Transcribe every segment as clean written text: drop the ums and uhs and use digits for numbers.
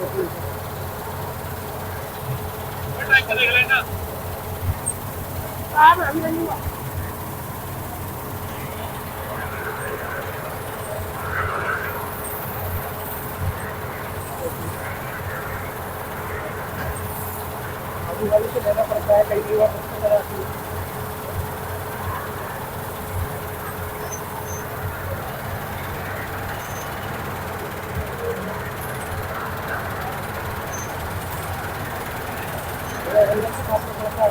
अभी वाली से लेना पड़ता है, कई बार नजर आती है। अंदर से काटना पड़ता है।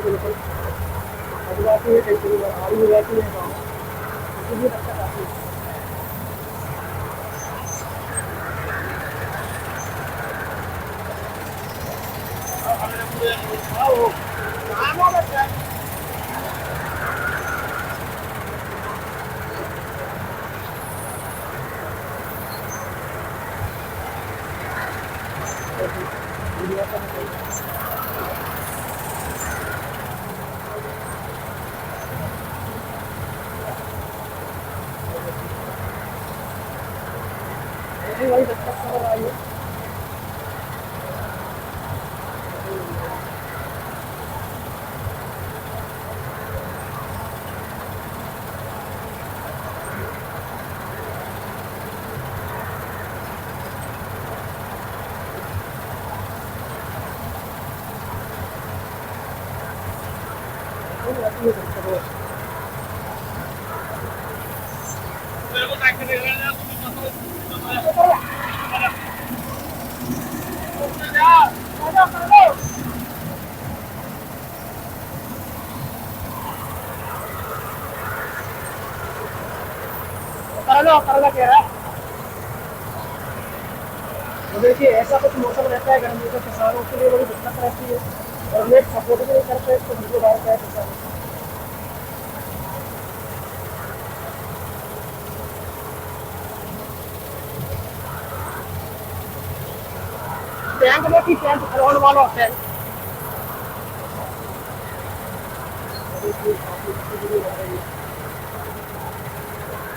बिल्कुल आदिवासी है, कई बाहरी हो जाती है गाँव, इसीलिए दिक्कत आती है। वही दिक्कत समझ आई है। करला कह रहा है। तो देखिए ऐसा कुछ मौसम रहता है गर्मी का, किसानों के लिए बड़ी दिक्कत रहती है और लोग सपोर्ट भी नहीं करते इसको, वीडियो डालता है किसानों। टैंक में की टैंक खरवाने वाला होता है।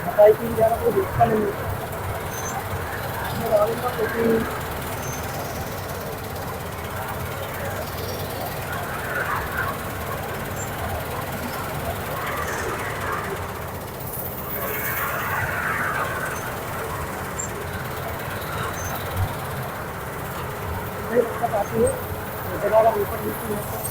बताई की ज़्यादा कोई देखता नहीं है। दिक्कत आती है ज़्यादा ऊपर नीचे है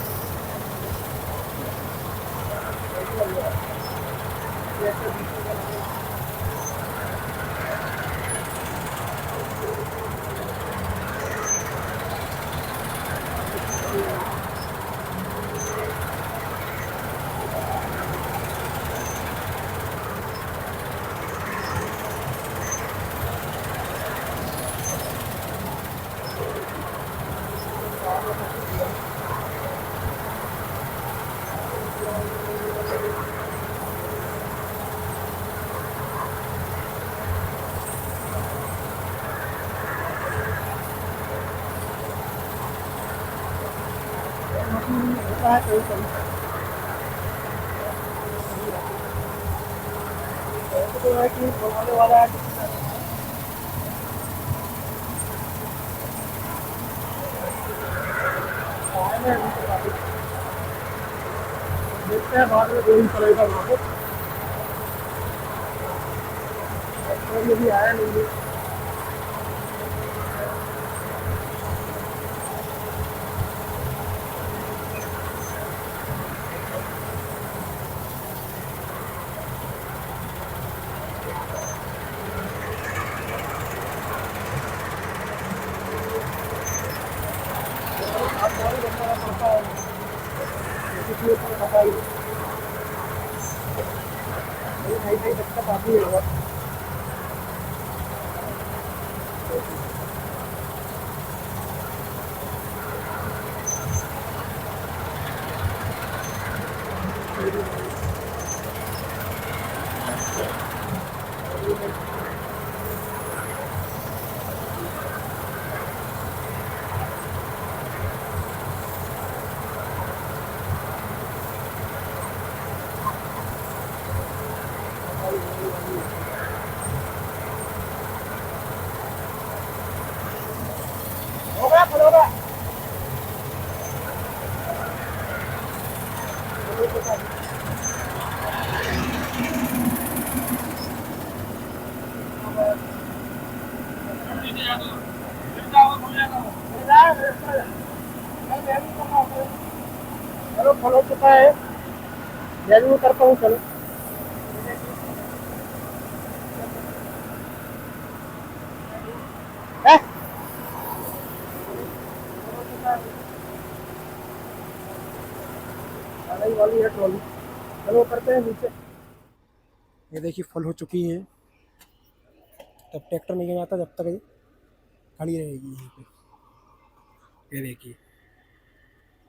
होता है कहीं कहीं। तो है कि बोलने वाला है देखते हैं बाद में गोली पड़ेगा वहाँ पे, ये भी आया नहीं है। दिक्कत आती है। चलो फॉलो चुका है, मैं भी करता हूँ। चलो है वाली है ट्रॉली। चलो करते हैं नीचे। ये देखिए फुल हो चुकी है। तब ट्रैक्टर नहीं आता जब तक ये खड़ी रहेगी यहीं पे। ये देखिए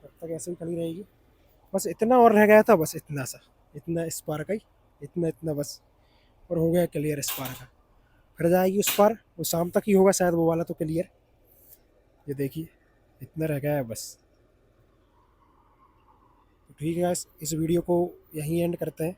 तब तक ऐसे ही खड़ी रहेगी। बस इतना और रह गया था, बस इतना सा, इतना इस पार का ही, इतना इतना बस, और हो गया क्लियर इस पार का। फिर जाएगी उस पार, वो शाम तक ही होगा शायद वो वाला तो क्लियर। ये देखिए इतना रह गया है बस। तो ठीक है guys, इस वीडियो को यहीं एंड करते हैं।